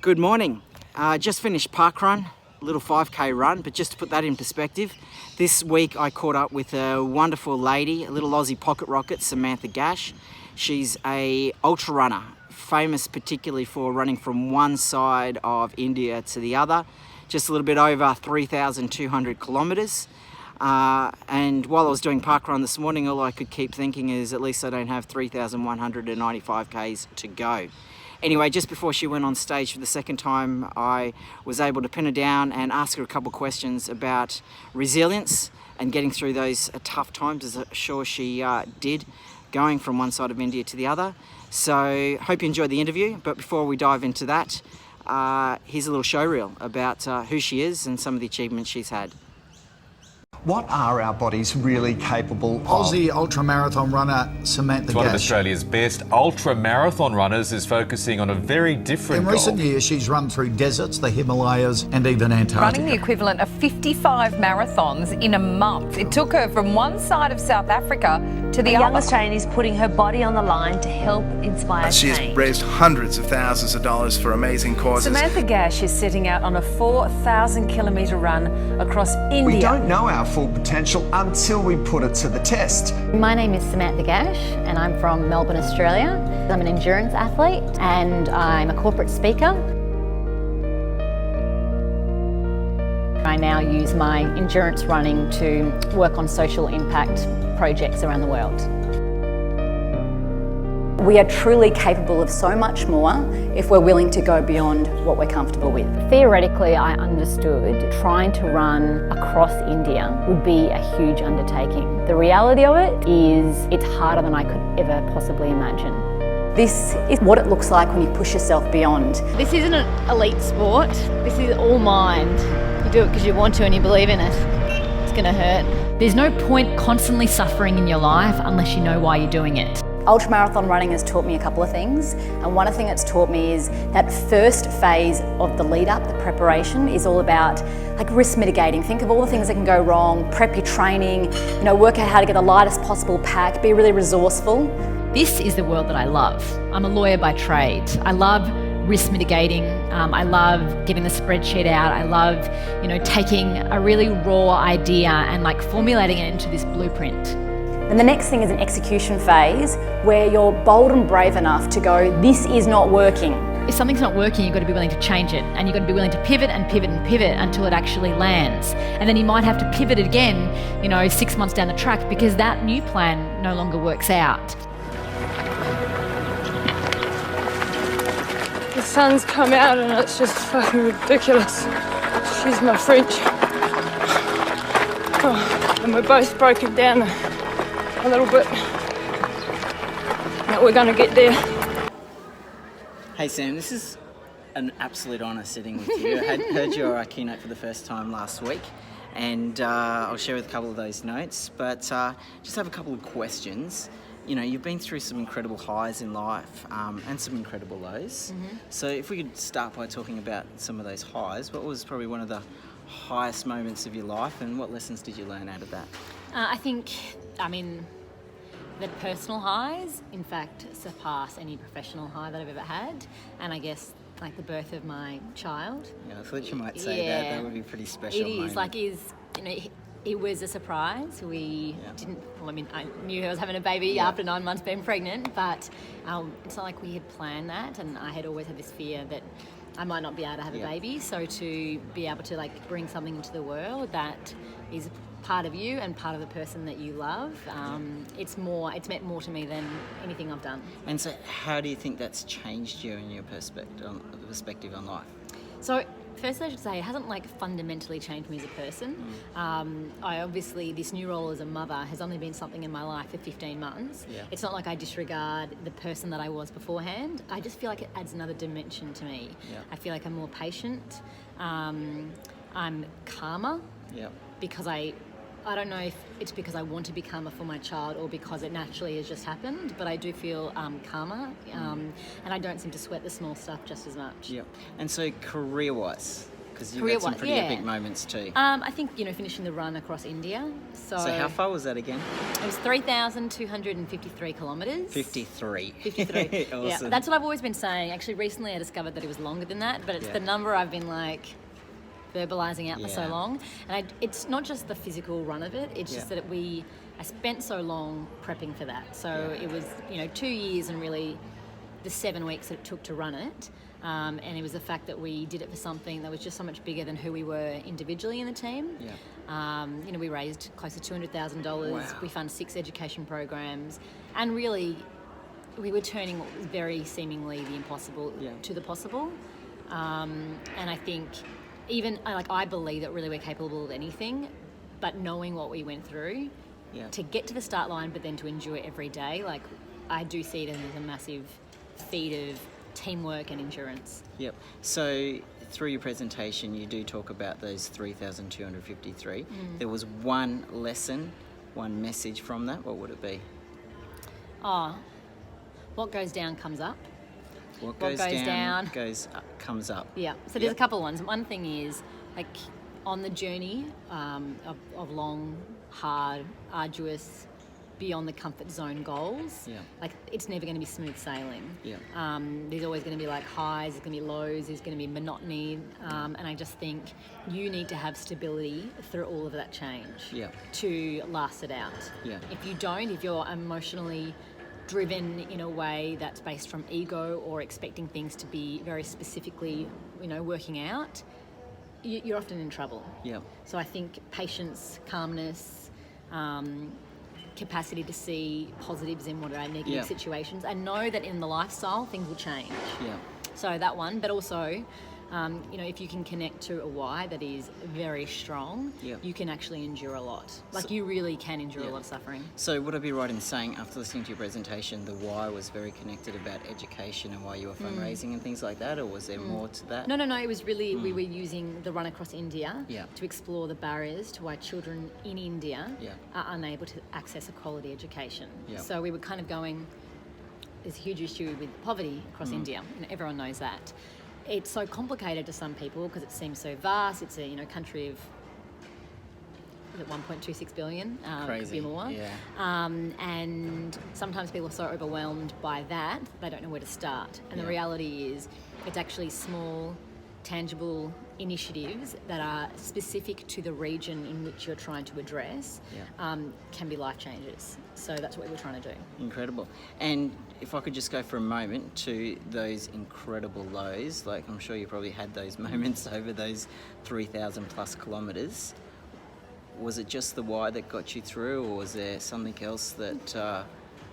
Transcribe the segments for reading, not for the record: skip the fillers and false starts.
Good morning. Just finished parkrun, a little 5K run, but just to put that in perspective, this week I caught up with a wonderful lady, a little Aussie pocket rocket, Samantha Gash. She's a ultra runner, famous particularly for running from one side of India to the other, just a little bit over 3,200 kilometres. And while I was doing parkrun this morning, all I could keep thinking is at least I don't have 3,195 Ks to go. Anyway, just before she went on stage for the second time, I was able to pin her down and ask her a couple of questions about resilience and getting through those tough times, as I'm sure she did, going from one side of India to the other. So hope you enjoyed the interview, but before we dive into that, here's a little showreel about who she is and some of the achievements she's had. What are our bodies really capable of? Aussie ultramarathon runner Samantha Gash. One of Australia's best ultra-marathon runners is focusing on a very different In goal. recent years, she's run through deserts, the Himalayas, and even Antarctica. Running the equivalent of 55 marathons in a month. It took her from one side of South Africa to the A young other. Australian is putting her body on the line to help inspire She has change. raised hundreds of thousands of dollars for amazing causes. Samantha Gash is setting out on a 4,000-kilometre run across India. We don't know our full potential until we put it to the test. My name is Samantha Gash and I'm from Melbourne, Australia. I'm an endurance athlete and I'm a corporate speaker. I now use my endurance running to work on social impact projects around the world. We are truly capable of so much more if we're willing to go beyond what we're comfortable with. Theoretically, I understood trying to run across India would be a huge undertaking. The reality of it is it's harder than I could ever possibly imagine. This is what it looks like when you push yourself beyond. This isn't an elite sport. This is all mind. You do it because you want to and you believe in it. It's going to hurt. There's no point constantly suffering in your life unless you know why you're doing it. Ultramarathon running has taught me a couple of things, and one thing it's taught me is that first phase of the lead up, the preparation, is all about risk mitigating. Think of all the things that can go wrong, prep your training, work out how to get the lightest possible pack, be really resourceful. This is the world that I love. I'm a lawyer by trade. I love risk mitigating. I love getting the spreadsheet out. I love, taking a really raw idea and formulating it into this blueprint. And the next thing is an execution phase where you're bold and brave enough to go, this is not working. If something's not working, you've got to be willing to change it, and you've got to be willing to pivot and pivot and pivot until it actually lands. And then you might have to pivot again, 6 months down the track because that new plan no longer works out. The sun's come out and it's just fucking ridiculous. She's my French. Oh, and we're both broken down a little bit. But we're going to get there. Hey Sam, this is an absolute honour sitting with you. I had heard your keynote for the first time last week, and I'll share with a couple of those notes, but just have a couple of questions. You've been through some incredible highs in life and some incredible lows. Mm-hmm. So if we could start by talking about some of those highs, what was probably one of the highest moments of your life, and what lessons did you learn out of that? The personal highs, in fact, surpass any professional high that I've ever had. And I guess, the birth of my child. Yeah, I thought you might say that. That would be pretty special. It is, it was a surprise. I knew I was having a baby after 9 months being pregnant, but it's not like we had planned that, and I had always had this fear that I might not be able to have a baby. So to be able to bring something into the world that is part of you and part of the person that you love, it's meant more to me than anything I've done. And so how do you think that's changed you and your perspective on life? So first I should say it hasn't fundamentally changed me as a person. I obviously, this new role as a mother has only been something in my life for 15 months. Yeah. It's not like I disregard the person that I was beforehand. I just feel like it adds another dimension to me. Yeah. I feel like I'm more patient. I'm calmer. Yeah. Because I don't know if it's because I want to be calmer for my child or because it naturally has just happened, but I do feel calmer, and I don't seem to sweat the small stuff just as much. Yeah. And so career-wise, Because you've had some pretty epic moments too. I think, finishing the run across India. So how far was that again? It was 3,253 kilometres. 53. 53. Awesome. Yeah, that's what I've always been saying. Actually, recently I discovered that it was longer than that, but it's the number I've been verbalising out for so long. And it's not just the physical run of it, it's just that I spent so long prepping for that. So it was, 2 years and really the 7 weeks that it took to run it. And it was the fact that we did it for something that was just so much bigger than who we were individually in the team. Yeah. We raised close to $200,000. Wow. We funded 6 education programs. And really, we were turning what was very seemingly the impossible to the possible. And I think I believe that really we're capable of anything, but knowing what we went through to get to the start line, but then to enjoy it every day, I do see it as a massive feat of teamwork and endurance. Yep. So through your presentation, you do talk about those 3,253. There was one lesson, one message from that. What would it be? What goes down comes up. What goes down goes up, comes up. Yeah. So there's a couple of ones. One thing is on the journey of long, hard, arduous, beyond the comfort zone goals. It's never going to be smooth sailing. There's always going to be highs, there's going to be lows, there's going to be monotony, and I just think you need to have stability through all of that change to last it out. If you don't, if you're emotionally driven in a way that's based from ego or expecting things to be very specifically, working out, you're often in trouble. So I think patience, calmness, capacity to see positives in what are negative situations and know that in the lifestyle things will change. So that one, but also if you can connect to a why that is very strong, you can actually endure a lot. You really can endure a lot of suffering. So would I be right in saying, after listening to your presentation, the why was very connected about education and why you were fundraising and things like that, or was there more to that? No. It was really, we were using the run across India to explore the barriers to why children in India are unable to access a quality education. So we were kind of going, there's a huge issue with poverty across India, and everyone knows that. It's so complicated to some people because it seems so vast. It's a country of 1.26 billion, could be more. And sometimes people are so overwhelmed by that they don't know where to start. And the reality is, it's actually small, tangible initiatives that are specific to the region in which you're trying to address can be life changers. So that's what we're trying to do. Incredible. And if I could just go for a moment to those incredible lows, I'm sure you probably had those moments over those 3,000 plus kilometres. Was it just the why that got you through, or was there something else that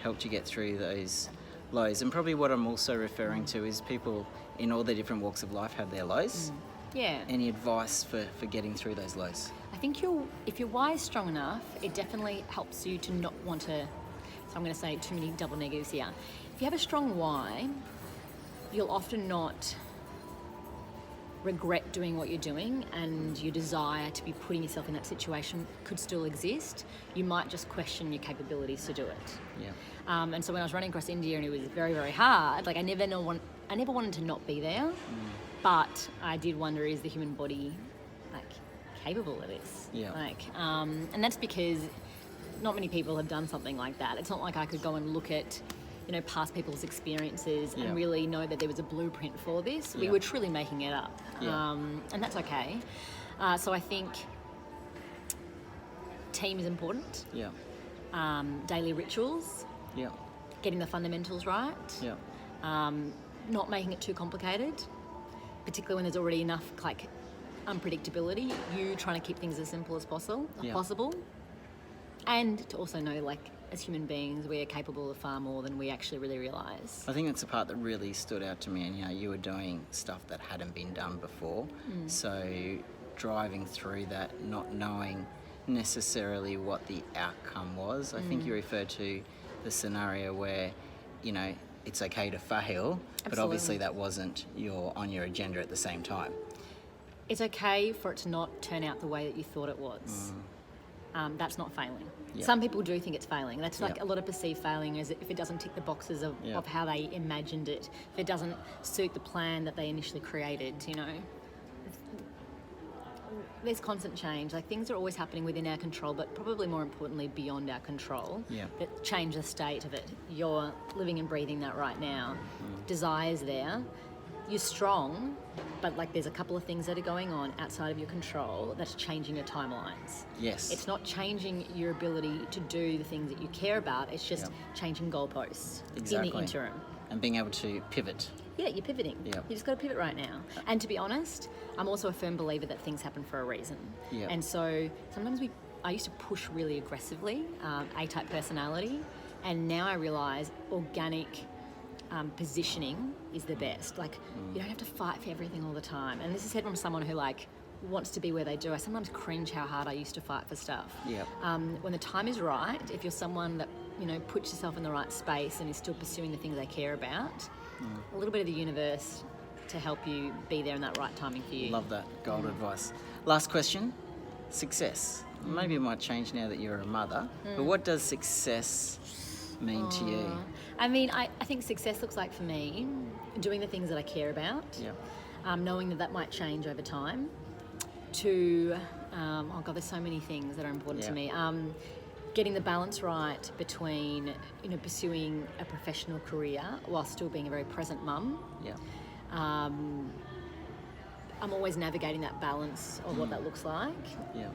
helped you get through those lows? And probably what I'm also referring to is people in all the different walks of life have their lows. Any advice for getting through those lows? I think if your why is strong enough, it definitely helps you to not want to, so I'm going to say too many double negatives here. If you have a strong why, you'll often not regret doing what you're doing, and your desire to be putting yourself in that situation could still exist. You might just question your capabilities to do it. And so when I was running across India and it was very, very hard, I never wanted to not be there, but I did wonder, is the human body capable of this? And that's because not many people have done something like that. It's not like I could go and look at past people's experiences and really know that there was a blueprint for this. We were truly making it up. And that's okay. So I think team is important. Daily rituals. Getting the fundamentals right. Not making it too complicated, particularly when there's already enough unpredictability. You trying to keep things as simple as possible. And to also know, as human beings, we are capable of far more than we actually really realise. I think that's the part that really stood out to me. And you were doing stuff that hadn't been done before. So driving through that, not knowing necessarily what the outcome was. I think you referred to the scenario where, it's okay to fail, but obviously that wasn't on your agenda at the same time. It's okay for it to not turn out the way that you thought it was. That's not failing. Some people do think it's failing. That's a lot of perceived failing is if it doesn't tick the boxes of how they imagined it, if it doesn't suit the plan that they initially created, there's constant change. Like things are always happening within our control, but probably more importantly beyond our control. Yeah. That change the state of it. You're living and breathing that right now. Desire's there. You're strong, but like there's a couple of things that are going on outside of your control that's changing your timelines. Yes. It's not changing your ability to do the things that you care about. It's just changing goalposts Exactly. in the interim. And being able to pivot. Yeah, you're pivoting. Yep. You just got to pivot right now. And to be honest, I'm also a firm believer that things happen for a reason. Yep. And so sometimes I used to push really aggressively, A-type personality, and now I realise organic positioning is the best. Like you don't have to fight for everything all the time. And this is said from someone who like wants to be where they do. I sometimes cringe how hard I used to fight for stuff. Yep. When the time is right, if you're someone that puts yourself in the right space and is still pursuing the things they care about, a little bit of the universe to help you be there in that right timing for you. Love that. Gold advice. Last question. Success. Maybe it might change now that you're a mother, but what does success mean to you? I mean, I think success looks like for me doing the things that I care about, knowing that might change over time, to, there's so many things that are important to me. Getting the balance right between, pursuing a professional career while still being a very present mum. Yeah. I'm always navigating that balance of what that looks like. Yeah.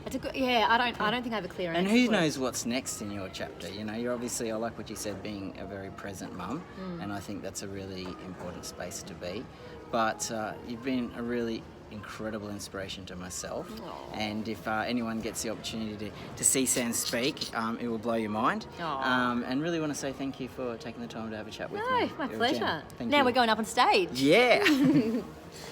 It's a good, I don't think I have a clear answer. And who for it. knows what's next in your chapter? You're obviously, I like what you said, being a very present mum, and I think that's a really important space to be. But you've been a really incredible inspiration to myself. Aww. And if anyone gets the opportunity to see Sam speak, it will blow your mind. And really want to say thank you for taking the time to have a chat with me. No, my You're a pleasure. gem. Thank Now you. we're going up on stage. Yeah.